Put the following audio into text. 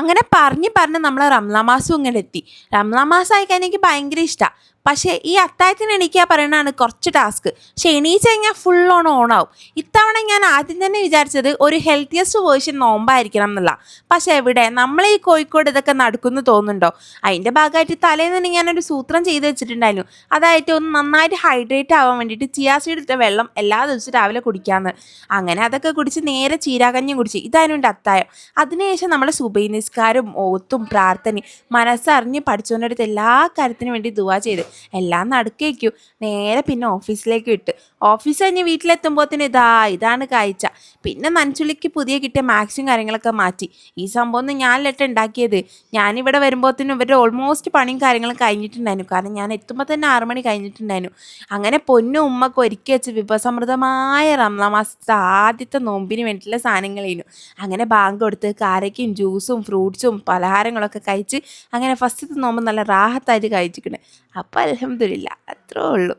അങ്ങനെ പറഞ്ഞ് നമ്മളെ റംസാൻ മാസം ഇങ്ങനെ എത്തി. റംസാൻ മാസമായി കഴിഞ്ഞാൽ എനിക്ക് ഭയങ്കര ഇഷ്ടമാണ്. പക്ഷേ ഈ അത്താഴത്തിന് എണീക്കുക പറയണതാണ് കുറച്ച് ടാസ്ക്. പക്ഷെ എണീച്ച് കഴിഞ്ഞാൽ ഫുൾ ഓണാവും. ഇത്തവണ ഞാൻ ആദ്യം തന്നെ വിചാരിച്ചത് ഒരു ഹെൽത്തിയസ്റ്റ് വേർഷൻ നോമ്പായിരിക്കണം എന്നുള്ള. പക്ഷെ എവിടെ നമ്മൾ ഈ കോഴിക്കോട് ഇതൊക്കെ നടക്കുമെന്ന് തോന്നുന്നുണ്ടോ? അതിൻ്റെ ഭാഗമായിട്ട് തലേന്ന് തന്നെ ഞാനൊരു സൂത്രം ചെയ്ത് വെച്ചിട്ടുണ്ടായിരുന്നു. അതായിട്ട് ഒന്ന് നന്നായിട്ട് ഹൈഡ്രേറ്റ് ആവാൻ വേണ്ടിയിട്ട് ചിയാ സീഡ് ഇട്ട വെള്ളം എല്ലാ ദിവസവും രാവിലെ കുടിക്കാമെന്ന്. അങ്ങനെ അതൊക്കെ കുടിച്ച് നേരെ ചീരാകഞ്ഞിയും കുടിച്ച്. ഇതായിരുന്നു എൻ്റെ അത്താഴം. അതിനുശേഷം നമ്മൾ സുബഹി നിസ്കാരവും ഓത്തും പ്രാർത്ഥനയും മനസ്സറിഞ്ഞ് പഠിച്ചുകൊൻ്റെ അടുത്ത് എല്ലാ കാര്യത്തിനും വേണ്ടി ദുആ ചെയ്ത് എല്ലാം നടുക്കേക്കും. നേരെ പിന്നെ ഓഫീസിലേക്ക് വിട്ട്. ഓഫീസ് കഴിഞ്ഞ് വീട്ടിലെത്തുമ്പോഴത്തേന് ഇതാണ് കാഴ്ച. പിന്നെ നനച്ചുള്ളിക്ക് പുതിയ കിട്ടിയ മാക്സും കാര്യങ്ങളൊക്കെ മാറ്റി. ഈ സംഭവം ഒന്നും ഞാനല്ല ഉണ്ടാക്കിയത്. ഞാനിവിടെ വരുമ്പോഴത്തേനും ഇവരുടെ ഓൾമോസ്റ്റ് പണിയും കാര്യങ്ങളും കഴിഞ്ഞിട്ടുണ്ടായിരുന്നു. കാരണം ഞാൻ എത്തുമ്പോൾ തന്നെ 6 മണി കഴിഞ്ഞിട്ടുണ്ടായിരുന്നു. അങ്ങനെ പൊന്നും ഉമ്മക്ക് ഒരുക്കി വെച്ച് വിഭവസമൃദ്ധമായ റമളാൻ മാസത്തെ ആദ്യത്തെ നോമ്പിന് വേണ്ടിയിട്ടുള്ള സാധനങ്ങളായിരുന്നു. അങ്ങനെ ബാങ്ക് കൊടുത്ത് കാരയ്ക്കും ജ്യൂസും ഫ്രൂട്ട്സും പലഹാരങ്ങളൊക്കെ കഴിച്ച് അങ്ങനെ ഫസ്റ്റത്തെ നോമ്പ് നല്ല റാഹത്തായിട്ട് കഴിച്ചിട്ടുണ്ട്. അപ്പോൾ അൽഹംദുലില്ലാ അത്രേ ഉള്ളൂ.